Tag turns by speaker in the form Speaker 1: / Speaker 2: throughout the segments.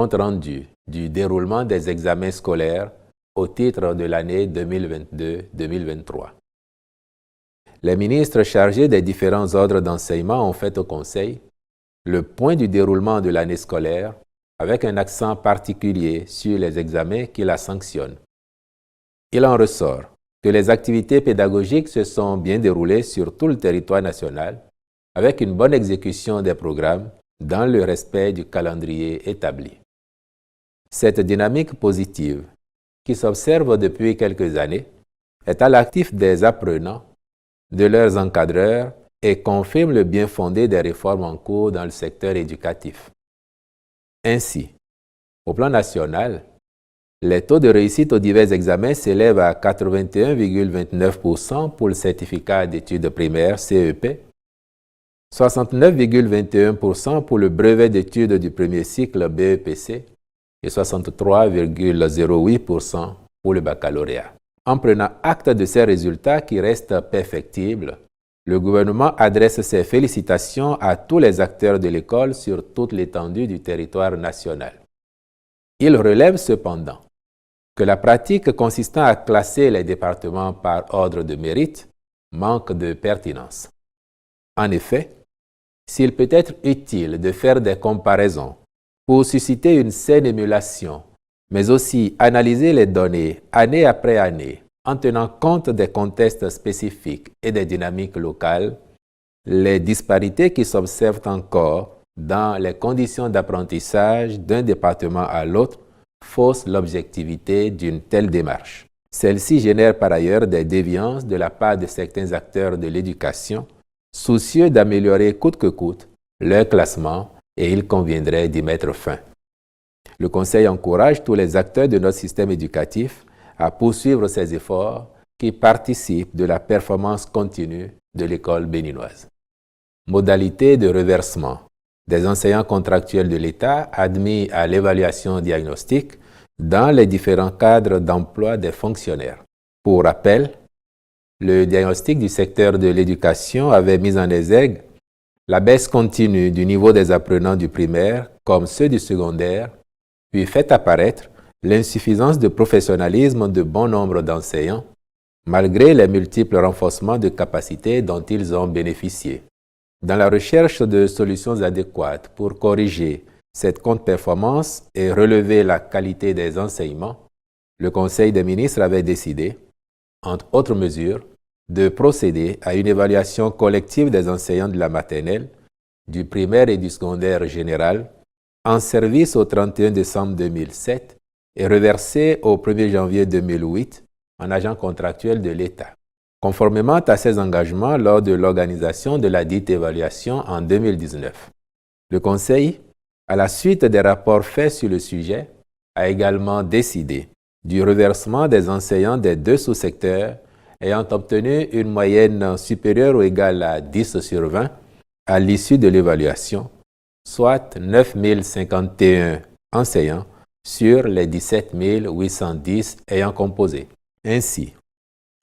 Speaker 1: compte rendu du déroulement des examens scolaires au titre de l'année 2022-2023. Les ministres chargés des différents ordres d'enseignement ont fait au Conseil le point du déroulement de l'année scolaire avec un accent particulier sur les examens qui la sanctionnent. Il en ressort que les activités pédagogiques se sont bien déroulées sur tout le territoire national avec une bonne exécution des programmes dans le respect du calendrier établi. Cette dynamique positive, qui s'observe depuis quelques années, est à l'actif des apprenants, de leurs encadreurs et confirme le bien fondé des réformes en cours dans le secteur éducatif. Ainsi, au plan national, les taux de réussite aux divers examens s'élèvent à 81,29% pour le certificat d'études primaires CEP, 69,21% pour le brevet d'études du premier cycle BEPC et 63,08% pour le baccalauréat. En prenant acte de ces résultats qui restent perfectibles, le gouvernement adresse ses félicitations à tous les acteurs de l'école sur toute l'étendue du territoire national. Il relève cependant que la pratique consistant à classer les départements par ordre de mérite manque de pertinence. En effet, s'il peut être utile de faire des comparaisons pour susciter une saine émulation, mais aussi analyser les données année après année en tenant compte des contextes spécifiques et des dynamiques locales, les disparités qui s'observent encore dans les conditions d'apprentissage d'un département à l'autre faussent l'objectivité d'une telle démarche. Celle-ci génère par ailleurs des déviances de la part de certains acteurs de l'éducation, soucieux d'améliorer coûte que coûte leur classement, et il conviendrait d'y mettre fin. Le Conseil encourage tous les acteurs de notre système éducatif à poursuivre ces efforts qui participent de la performance continue de l'école béninoise. Modalité de reversement des enseignants contractuels de l'État admis à l'évaluation diagnostique dans les différents cadres d'emploi des fonctionnaires. Pour rappel, le diagnostic du secteur de l'éducation avait mis en exergue la baisse continue du niveau des apprenants du primaire comme ceux du secondaire, puis fait apparaître l'insuffisance de professionnalisme de bon nombre d'enseignants, malgré les multiples renforcements de capacités dont ils ont bénéficié. Dans la recherche de solutions adéquates pour corriger cette contre-performance et relever la qualité des enseignements, le Conseil des ministres avait décidé, entre autres mesures, de procéder à une évaluation collective des enseignants de la maternelle, du primaire et du secondaire général, en service au 31 décembre 2007 et reversé au 1er janvier 2008 en agent contractuel de l'État. Conformément à ces engagements lors de l'organisation de la dite évaluation en 2019. Le Conseil, à la suite des rapports faits sur le sujet, a également décidé du reversement des enseignants des deux sous-secteurs ayant obtenu une moyenne supérieure ou égale à 10 sur 20 à l'issue de l'évaluation, soit 9 051 enseignants sur les 17 810 ayant composé. Ainsi,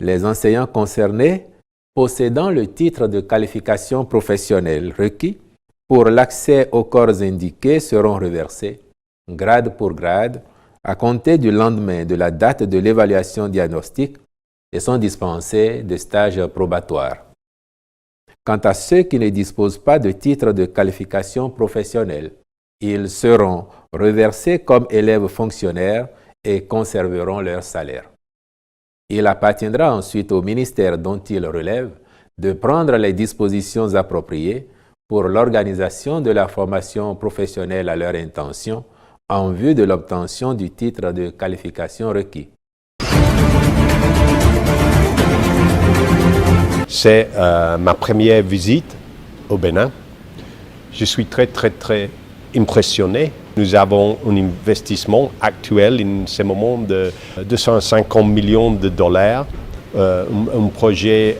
Speaker 1: les enseignants concernés possédant le titre de qualification professionnelle requis pour l'accès aux corps indiqués seront reversés, grade pour grade, à compter du lendemain de la date de l'évaluation diagnostique et sont dispensés de stages probatoires. Quant à ceux qui ne disposent pas de titre de qualification professionnelle, ils seront reversés comme élèves fonctionnaires et conserveront leur salaire. Il appartiendra ensuite au ministère dont ils relèvent de prendre les dispositions appropriées pour l'organisation de la formation professionnelle à leur intention en vue de l'obtention du titre de qualification requis.
Speaker 2: C'est ma première visite au Bénin. Je suis très impressionné. Nous avons un investissement actuel en ce moment de 250 millions de dollars, un projet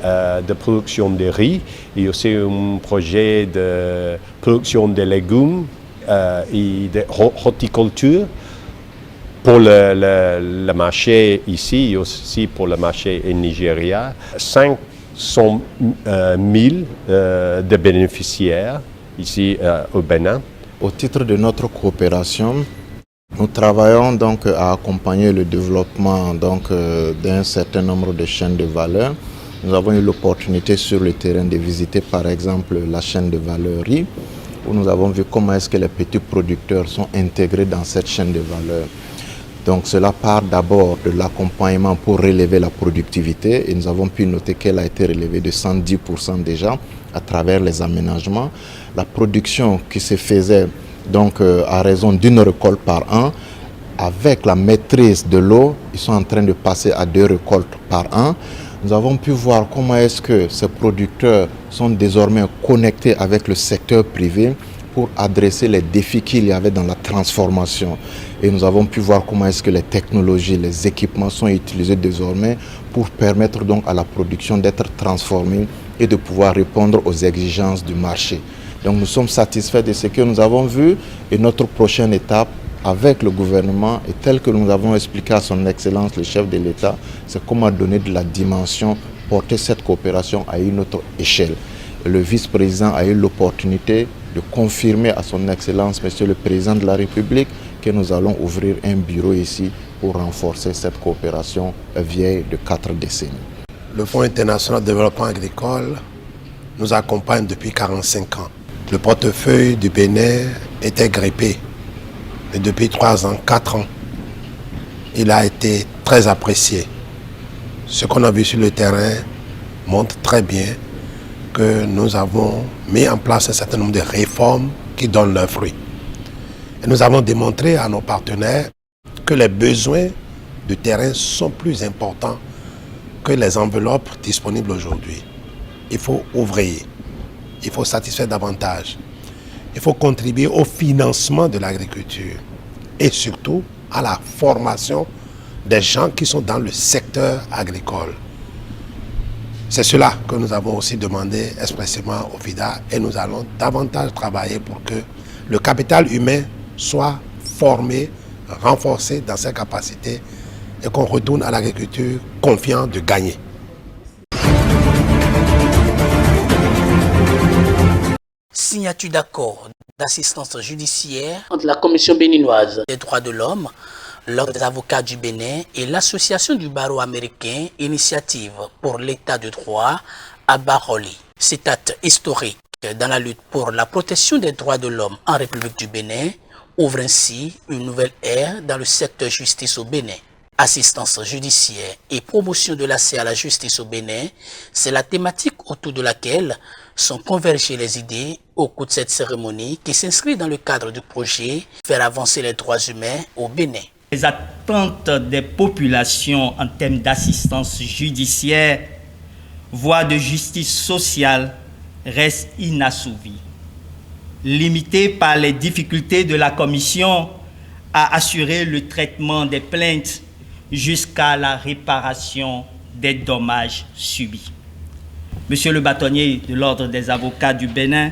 Speaker 2: de production de riz et aussi un projet de production de légumes et de horticulture pour le marché ici et aussi pour le marché au Nigeria. 500 000 de bénéficiaires ici au Bénin.
Speaker 3: Au titre de notre coopération, Nous travaillons donc à accompagner le développement d'un certain nombre de chaînes de valeur. Nous avons eu l'opportunité sur le terrain de visiter par exemple la chaîne de valeur riz, où nous avons vu comment est-ce que les petits producteurs sont intégrés dans cette chaîne de valeur. Donc cela part d'abord de l'accompagnement pour relever la productivité et nous avons pu noter qu'elle a été relevée de 110% déjà à travers les aménagements. La production qui se faisait donc à raison d'une récolte par an, avec la maîtrise de l'eau, ils sont en train de passer à 2 récoltes par an. Nous avons pu voir comment est-ce que ces producteurs sont désormais connectés avec le secteur privé pour adresser les défis qu'il y avait dans la transformation. Et nous avons pu voir comment est-ce que les technologies, les équipements sont utilisés désormais pour permettre donc à la production d'être transformée et de pouvoir répondre aux exigences du marché. Donc nous sommes satisfaits de ce que nous avons vu et notre prochaine étape avec le gouvernement et tel que nous avons expliqué à son Excellence le chef de l'État, c'est comment donner de la dimension, porter cette coopération à une autre échelle. Le vice-président a eu l'opportunité de confirmer à son Excellence, Monsieur le Président de la République, que nous allons ouvrir un bureau ici pour renforcer cette coopération vieille de 4 décennies.
Speaker 4: Le Fonds international de développement agricole nous accompagne depuis 45 ans. Le portefeuille du Bénin était grippé. Et depuis 3 ans, 4 ans, il a été très apprécié. Ce qu'on a vu sur le terrain montre très bien que nous avons mis en place un certain nombre de réformes qui donnent leurs fruits. Et nous avons démontré à nos partenaires que les besoins du terrain sont plus importants que les enveloppes disponibles aujourd'hui. Il faut ouvrir, il faut satisfaire davantage. Il faut contribuer au financement de l'agriculture et surtout à la formation des gens qui sont dans le secteur agricole. C'est cela que nous avons aussi demandé expressément au FIDA et nous allons davantage travailler pour que le capital humain soit formé, renforcé dans ses capacités et qu'on retourne à l'agriculture confiant de gagner.
Speaker 5: Signature d'accord d'assistance judiciaire entre la Commission béninoise des droits de l'homme, l'Ordre des avocats du Bénin et l'Association du barreau américain Initiative pour l'État de droit à Baroli. Cet acte historique dans la lutte pour la protection des droits de l'homme en République du Bénin ouvre ainsi une nouvelle ère dans le secteur justice au Bénin. Assistance judiciaire et promotion de l'accès à la justice au Bénin, c'est la thématique autour de laquelle sont convergées les idées au cours de cette cérémonie qui s'inscrit dans le cadre du projet Faire avancer les droits humains au Bénin.
Speaker 6: Les attentes des populations en termes d'assistance judiciaire, voire de justice sociale, restent inassouvies. Limitées par les difficultés de la Commission à assurer le traitement des plaintes jusqu'à la réparation des dommages subis. Monsieur le bâtonnier de l'Ordre des avocats du Bénin,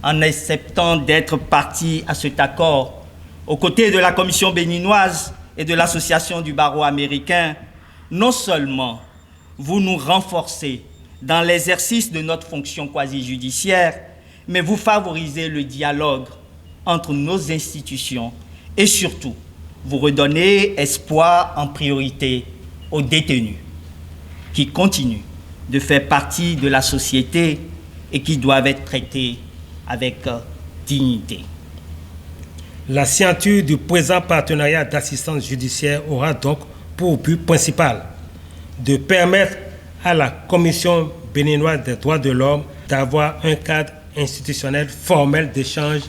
Speaker 6: en acceptant d'être partie à cet accord, aux côtés de la Commission béninoise et de l'Association du barreau américain, non seulement vous nous renforcez dans l'exercice de notre fonction quasi-judiciaire, mais vous favorisez le dialogue entre nos institutions et surtout, vous redonnez espoir en priorité aux détenus qui continuent de faire partie de la société et qui doivent être traités avec dignité.
Speaker 7: La signature du présent partenariat d'assistance judiciaire aura donc pour but principal de permettre à la Commission béninoise des droits de l'homme d'avoir un cadre institutionnel formel d'échange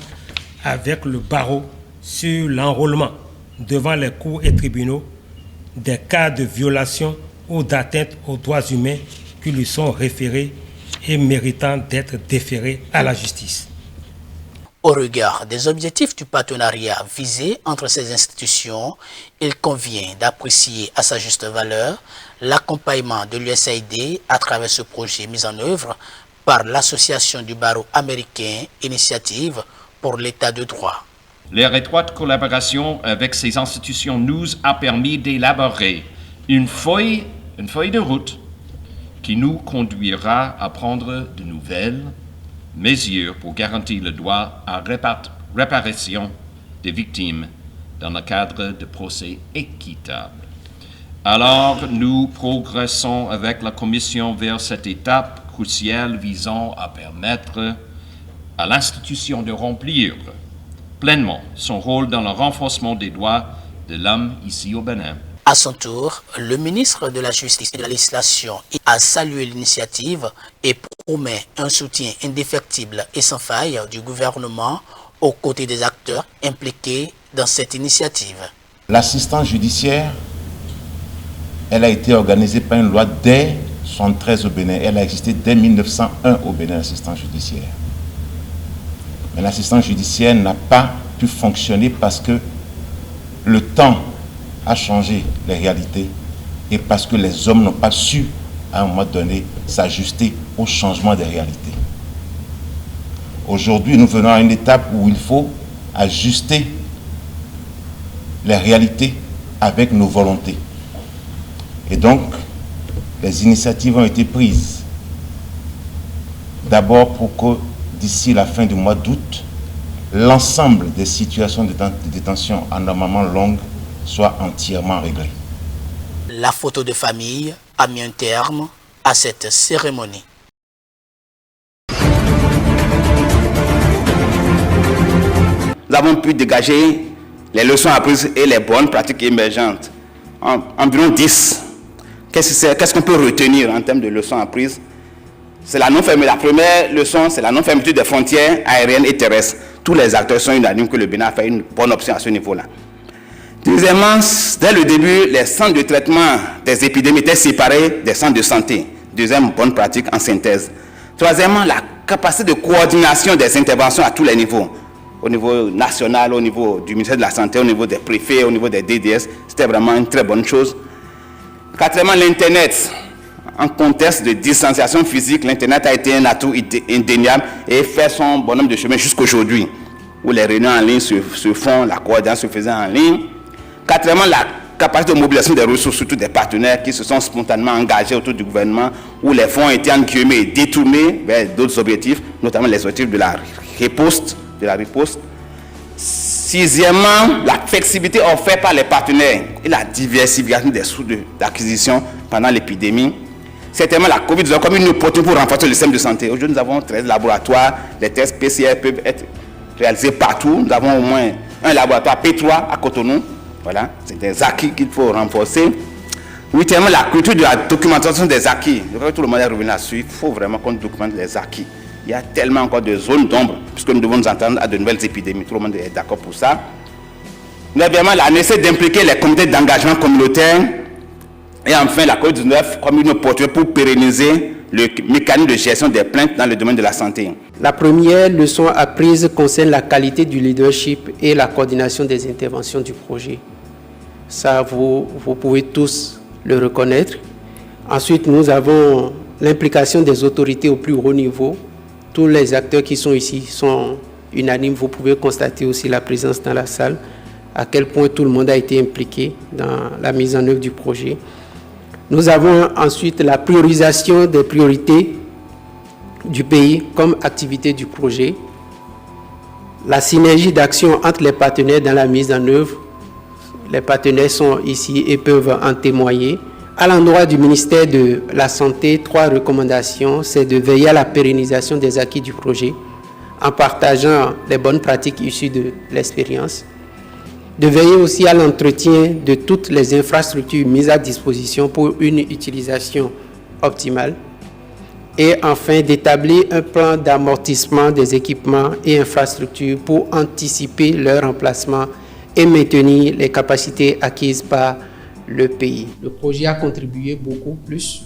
Speaker 7: avec le barreau sur l'enrôlement devant les cours et tribunaux des cas de violation ou d'atteinte aux droits humains qui lui sont référés et méritant d'être déférés à la justice.
Speaker 5: Au regard des objectifs du partenariat visé entre ces institutions, il convient d'apprécier à sa juste valeur l'accompagnement de l'USAID à travers ce projet mis en œuvre par l'Association du barreau américain Initiative pour l'État de droit.
Speaker 8: Leur étroite collaboration avec ces institutions nous a permis d'élaborer une feuille de route qui nous conduira à prendre de nouvelles mesures pour garantir le droit à réparation des victimes dans le cadre de procès équitables. Alors, nous progressons avec la Commission vers cette étape cruciale visant à permettre à l'institution de remplir pleinement son rôle dans le renforcement des droits de l'homme ici au Bénin.
Speaker 5: À son tour, le ministre de la Justice et de la Législation a salué l'initiative et promet un soutien indéfectible et sans faille du gouvernement aux côtés des acteurs impliqués dans cette initiative.
Speaker 9: L'assistance judiciaire, elle a été organisée par une loi dès 1973 au Bénin. Elle a existé dès 1901 au Bénin, l'assistance judiciaire. Mais l'assistance judiciaire n'a pas pu fonctionner parce que le temps a changé les réalités et parce que les hommes n'ont pas su, à un moment donné, s'ajuster au changement des réalités. Aujourd'hui, nous venons à une étape où il faut ajuster les réalités avec nos volontés. Et donc, les initiatives ont été prises. D'abord pour que d'ici la fin du mois d'août, l'ensemble des situations de détention anormalement longues soient entièrement réglées.
Speaker 5: La photo de famille a mis un terme à cette cérémonie.
Speaker 10: Nous avons pu dégager les leçons apprises et les bonnes pratiques émergentes. Environ 10. Qu'est-ce qu'on peut retenir en termes de leçons apprises? C'est la première leçon, c'est la non-fermeture des frontières aériennes et terrestres. Tous les acteurs sont unanimes que le Bénin a fait une bonne option à ce niveau-là. Deuxièmement, dès le début, les centres de traitement des épidémies étaient séparés des centres de santé. Deuxième bonne pratique en synthèse. Troisièmement, la capacité de coordination des interventions à tous les niveaux. Au niveau national, au niveau du ministère de la Santé, au niveau des préfets, au niveau des DDS, c'était vraiment une très bonne chose. Quatrièmement, l'Internet. En contexte de distanciation physique, l'Internet a été un atout indéniable et fait son bonhomme de chemin jusqu'aujourd'hui, où les réunions en ligne se font, la coordination se faisait en ligne. Quatrièmement, la capacité de mobilisation des ressources, surtout des partenaires qui se sont spontanément engagés autour du gouvernement, où les fonds ont été en guillemets détournés vers d'autres objectifs, notamment les objectifs de la riposte. Sixièmement, la flexibilité offerte par les partenaires et la diversification des sources d'acquisition pendant l'épidémie. Certainement, la COVID-19 comme une opportunité pour renforcer le système de santé. Aujourd'hui, nous avons 13 laboratoires. Les tests PCR peuvent être réalisés partout. Nous avons au moins un laboratoire P3 à Cotonou. Voilà, c'est des acquis qu'il faut renforcer. Huitièmement, la culture de la documentation des acquis. Je crois que tout le monde est revenu là-dessus. Il faut vraiment qu'on documente les acquis. Il y a tellement encore de zones d'ombre, puisque nous devons nous attendre à de nouvelles épidémies. Tout le monde est d'accord pour ça. Neuvièmement, la nécessité d'impliquer les comités d'engagement communautaire. Et enfin, la COVID-19 comme une opportunité pour pérenniser le mécanisme de gestion des plaintes dans le domaine de la santé.
Speaker 11: La première leçon apprise concerne la qualité du leadership et la coordination des interventions du projet. Ça, vous pouvez tous le reconnaître. Ensuite, nous avons l'implication des autorités au plus haut niveau. Tous les acteurs qui sont ici sont unanimes. Vous pouvez constater aussi la présence dans la salle, à quel point tout le monde a été impliqué dans la mise en œuvre du projet. Nous avons ensuite la priorisation des priorités du pays comme activité du projet, la synergie d'action entre les partenaires dans la mise en œuvre. Les partenaires sont ici et peuvent en témoigner. À l'endroit du ministère de la Santé, 3 recommandations, c'est de veiller à la pérennisation des acquis du projet en partageant les bonnes pratiques issues de l'expérience, de veiller aussi à l'entretien de toutes les infrastructures mises à disposition pour une utilisation optimale et enfin d'établir un plan d'amortissement des équipements et infrastructures pour anticiper leur remplacement et maintenir les capacités acquises par le pays. Le projet a contribué beaucoup plus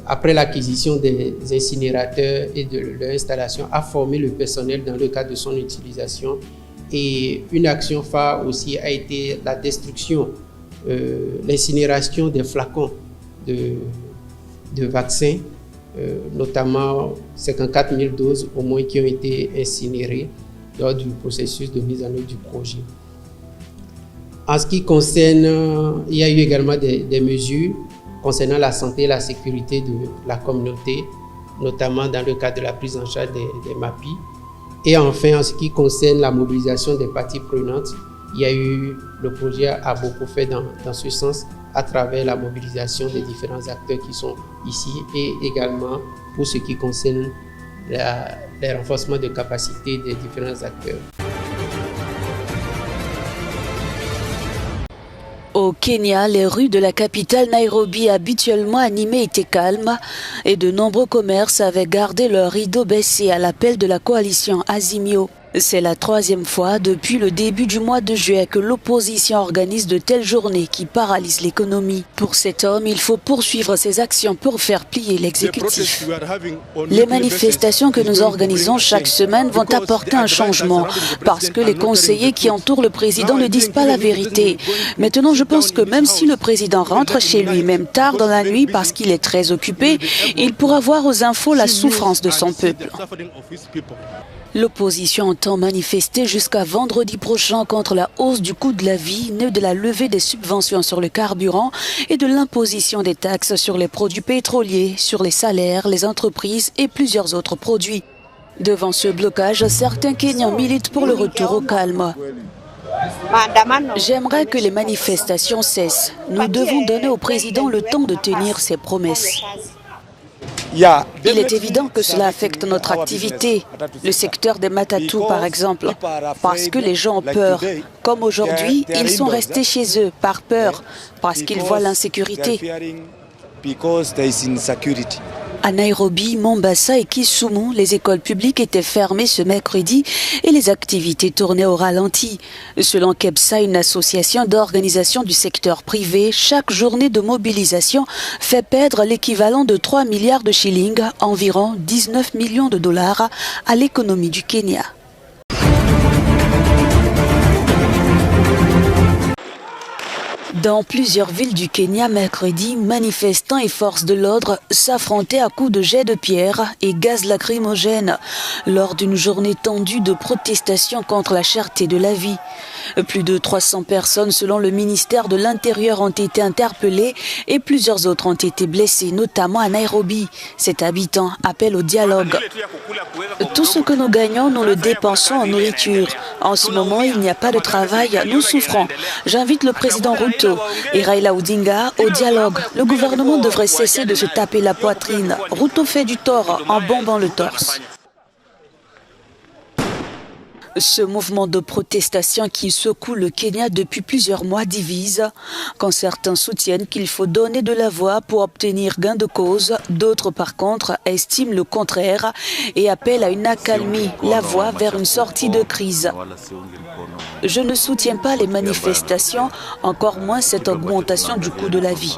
Speaker 11: après l'acquisition des incinérateurs et de leur installation, à former le personnel dans le cadre de son utilisation. Et une action phare aussi a été la destruction, l'incinération des flacons de vaccins, notamment 54 000 doses au moins qui ont été incinérées lors du processus de mise en œuvre du projet. En ce qui concerne, il y a eu également des mesures concernant la santé et la sécurité de la communauté, notamment dans le cadre de la prise en charge des MAPI. Et enfin, en ce qui concerne la mobilisation des parties prenantes, le projet a beaucoup fait dans ce sens à travers la mobilisation des différents acteurs qui sont ici et également pour ce qui concerne le renforcement de capacité des différents acteurs.
Speaker 12: Au Kenya, les rues de la capitale Nairobi, habituellement animées, étaient calmes et de nombreux commerces avaient gardé leur rideau baissé à l'appel de la coalition Azimio. C'est la troisième fois depuis le début du mois de juillet que l'opposition organise de telles journées qui paralysent l'économie. Pour cet homme, il faut poursuivre ses actions pour faire plier l'exécutif. Les manifestations que nous organisons chaque semaine vont apporter un changement parce que les conseillers qui entourent le président ne disent pas la vérité. Maintenant, je pense que même si le président rentre chez lui, même tard dans la nuit parce qu'il est très occupé, il pourra voir aux infos la souffrance de son peuple. L'opposition entend manifester jusqu'à vendredi prochain contre la hausse du coût de la vie née de la levée des subventions sur le carburant et de l'imposition des taxes sur les produits pétroliers, sur les salaires, les entreprises et plusieurs autres produits. Devant ce blocage, certains Kenyans militent pour le retour au calme. J'aimerais que les manifestations cessent. Nous devons donner au président le temps de tenir ses promesses. Il est évident que cela affecte notre activité, le secteur des matatu par exemple, parce que les gens ont peur. Comme aujourd'hui, ils sont restés chez eux par peur, parce qu'ils voient l'insécurité. À Nairobi, Mombasa et Kisumu, les écoles publiques étaient fermées ce mercredi et les activités tournaient au ralenti. Selon KEPSA, une association d'organisation du secteur privé, chaque journée de mobilisation fait perdre l'équivalent de 3 milliards de shillings, environ 19 millions de dollars, à l'économie du Kenya. Dans plusieurs villes du Kenya, mercredi, manifestants et forces de l'ordre s'affrontaient à coups de jets de pierre et gaz lacrymogène lors d'une journée tendue de protestation contre la cherté de la vie. Plus de 300 personnes, selon le ministère de l'Intérieur, ont été interpellées et plusieurs autres ont été blessées, notamment à Nairobi. Cet habitant appelle au dialogue. Tout ce que nous gagnons, nous le dépensons en nourriture. En ce moment, il n'y a pas de travail, nous souffrons. J'invite le président Ruto et Raila Odinga au dialogue. Le gouvernement devrait cesser de se taper la poitrine. Ruto fait du tort en bombant le torse. Ce mouvement de protestation qui secoue le Kenya depuis plusieurs mois divise. Quand certains soutiennent qu'il faut donner de la voix pour obtenir gain de cause, d'autres par contre estiment le contraire et appellent à une accalmie, la voie vers une sortie de crise. Je ne soutiens pas les manifestations, encore moins cette augmentation du coût de la vie.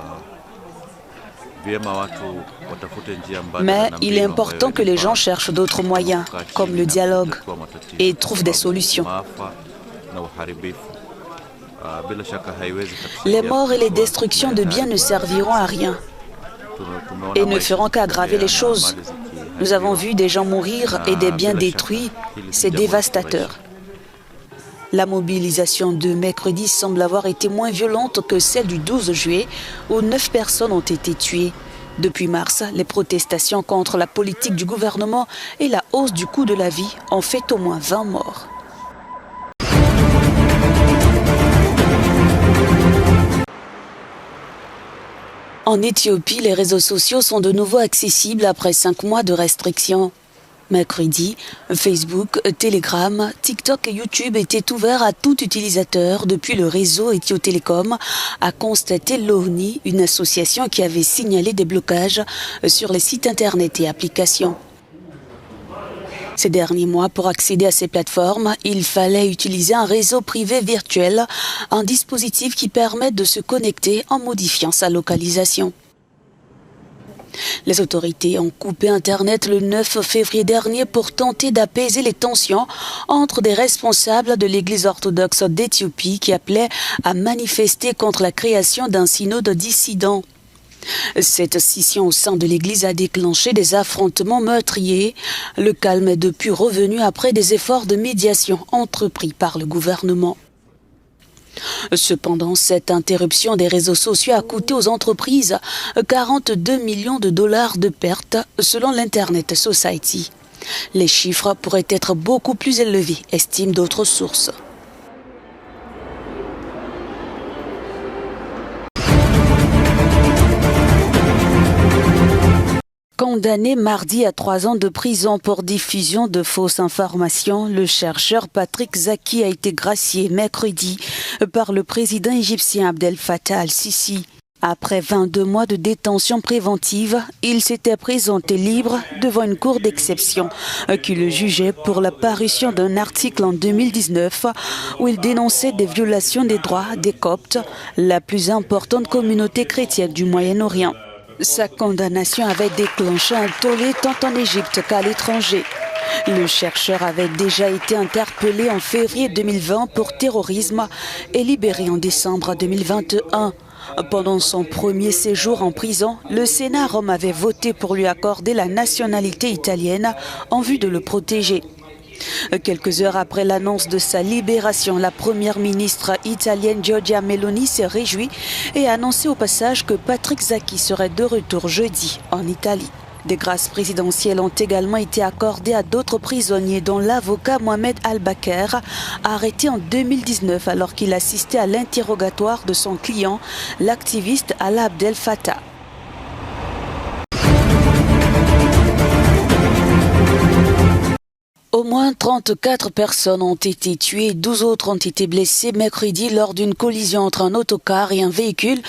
Speaker 12: Mais il est important que les gens cherchent d'autres moyens, comme le dialogue, et trouvent des solutions. Les morts et les destructions de biens ne serviront à rien et ne feront qu'aggraver les choses. Nous avons vu des gens mourir et des biens détruits, c'est dévastateur. La mobilisation de mercredi semble avoir été moins violente que celle du 12 juillet, où 9 personnes ont été tuées. Depuis mars, les protestations contre la politique du gouvernement et la hausse du coût de la vie ont fait au moins 20 morts. En Éthiopie, les réseaux sociaux sont de nouveau accessibles après 5 mois de restrictions. Mercredi, Facebook, Telegram, TikTok et YouTube étaient ouverts à tout utilisateur depuis le réseau Ethio Telecom, a constaté l'ONI, une association qui avait signalé des blocages sur les sites internet et applications. Ces derniers mois, pour accéder à ces plateformes, il fallait utiliser un réseau privé virtuel, un dispositif qui permet de se connecter en modifiant sa localisation. Les autorités ont coupé Internet le 9 février dernier pour tenter d'apaiser les tensions entre des responsables de l'Église orthodoxe d'Éthiopie qui appelaient à manifester contre la création d'un synode dissident. Cette scission au sein de l'Église a déclenché des affrontements meurtriers. Le calme est depuis revenu après des efforts de médiation entrepris par le gouvernement. Cependant, cette interruption des réseaux sociaux a coûté aux entreprises 42 millions de dollars de pertes selon l'Internet Society. Les chiffres pourraient être beaucoup plus élevés, estiment d'autres sources. Condamné mardi à 3 ans de prison pour diffusion de fausses informations, le chercheur Patrick Zaki a été gracié mercredi par le président égyptien Abdel Fattah al-Sisi. Après 22 mois de détention préventive, il s'était présenté libre devant une cour d'exception qui le jugeait pour la parution d'un article en 2019 où il dénonçait des violations des droits des Coptes, la plus importante communauté chrétienne du Moyen-Orient. Sa condamnation avait déclenché un tollé tant en Égypte qu'à l'étranger. Le chercheur avait déjà été interpellé en février 2020 pour terrorisme et libéré en décembre 2021. Pendant son premier séjour en prison, le Sénat à Rome avait voté pour lui accorder la nationalité italienne en vue de le protéger. Quelques heures après l'annonce de sa libération, la première ministre italienne Giorgia Meloni s'est réjouie et a annoncé au passage que Patrick Zaki serait de retour jeudi en Italie. Des grâces présidentielles ont également été accordées à d'autres prisonniers, dont l'avocat Mohamed Al-Bakr, arrêté en 2019 alors qu'il assistait à l'interrogatoire de son client, l'activiste Alaa Abdel Fattah. Au moins 34 personnes ont été tuées et 12 autres ont été blessées mercredi lors d'une collision entre un autocar et un véhicule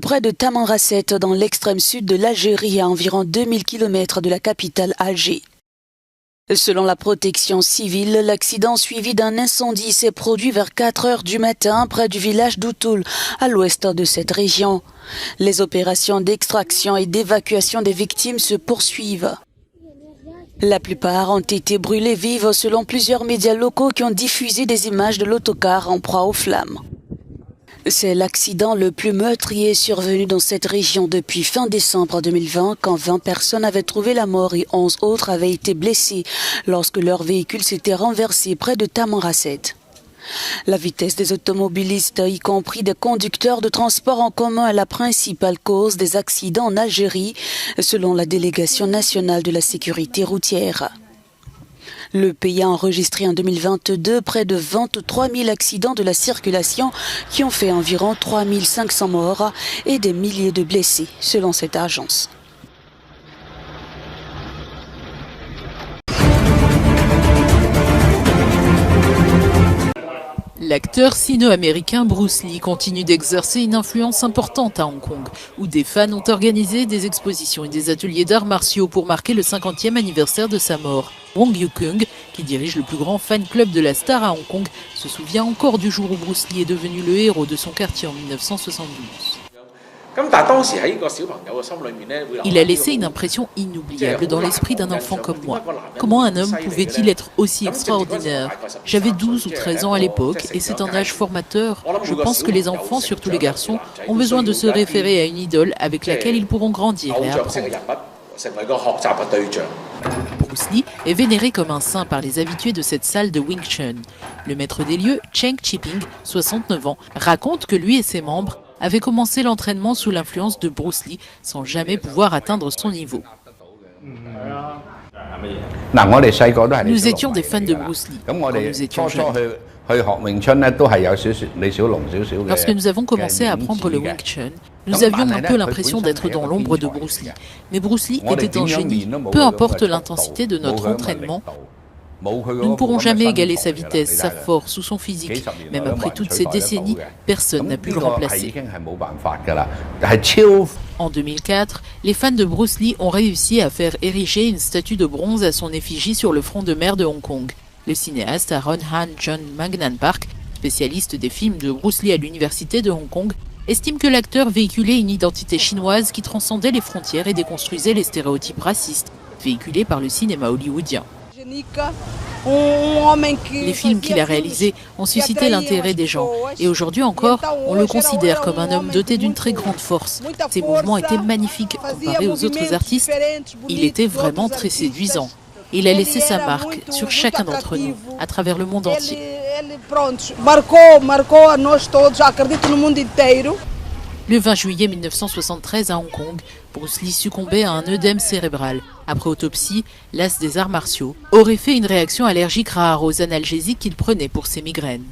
Speaker 12: près de Tamanrasset dans l'extrême sud de l'Algérie à environ 2000 km de la capitale Alger. Selon la protection civile, l'accident suivi d'un incendie s'est produit vers 4 heures du matin près du village d'Outoul, à l'ouest de cette région. Les opérations d'extraction et d'évacuation des victimes se poursuivent. La plupart ont été brûlées vives selon plusieurs médias locaux qui ont diffusé des images de l'autocar en proie aux flammes. C'est l'accident le plus meurtrier survenu dans cette région depuis fin décembre 2020 quand 20 personnes avaient trouvé la mort et 11 autres avaient été blessées lorsque leur véhicule s'était renversé près de Tamanrasset. La vitesse des automobilistes, y compris des conducteurs de transport en commun, est la principale cause des accidents en Algérie, selon la délégation nationale de la sécurité routière. Le pays a enregistré en 2022 près de 23 000 accidents de la circulation qui ont fait environ 3 500 morts et des milliers de blessés, selon cette agence.
Speaker 13: L'acteur sino-américain Bruce Lee continue d'exercer une influence importante à Hong Kong, où des fans ont organisé des expositions et des ateliers d'arts martiaux pour marquer le 50e anniversaire de sa mort. Wong Yu-kung, qui dirige le plus grand fan club de la star à Hong Kong, se souvient encore du jour où Bruce Lee est devenu le héros de son quartier en 1972. Il a laissé une impression inoubliable dans l'esprit d'un enfant comme moi. Comment un homme pouvait-il être aussi extraordinaire? J'avais 12 ou 13 ans à l'époque et c'est un âge formateur. Je pense que les enfants, surtout les garçons, ont besoin de se référer à une idole avec laquelle ils pourront grandir et apprendre. Bruce Lee est vénéré comme un saint par les habitués de cette salle de Wing Chun. Le maître des lieux, Cheng Chiping, 69 ans, raconte que lui et ses membres avaient commencé l'entraînement sous l'influence de Bruce Lee sans jamais pouvoir atteindre son niveau. Nous étions des fans de Bruce Lee quand nous étions jeunes. Lorsque nous avons commencé à apprendre le Wing Chun, nous avions un peu l'impression d'être dans l'ombre de Bruce Lee. Mais Bruce Lee était un génie. Peu importe l'intensité de notre entraînement, nous ne pourrons jamais égaler sa vitesse, sa force ou son physique. Même après toutes ces décennies, personne n'a pu le remplacer. En 2004, les fans de Bruce Lee ont réussi à faire ériger une statue de bronze à son effigie sur le front de mer de Hong Kong. Le cinéaste Aaron Han John Magnan Park, spécialiste des films de Bruce Lee à l'université de Hong Kong, estime que l'acteur véhiculait une identité chinoise qui transcendait les frontières et déconstruisait les stéréotypes racistes véhiculés par le cinéma hollywoodien. Les films qu'il a réalisés ont suscité l'intérêt des gens et aujourd'hui encore, on le considère comme un homme doté d'une très grande force. Ses mouvements étaient magnifiques comparés aux autres artistes. Il était vraiment très séduisant. Il a laissé sa marque sur chacun d'entre nous, à travers le monde entier. Le 20 juillet 1973 à Hong Kong, Bruce Lee succombait à un œdème cérébral. Après autopsie, l'as des arts martiaux aurait fait une réaction allergique rare aux analgésiques qu'il prenait pour ses migraines.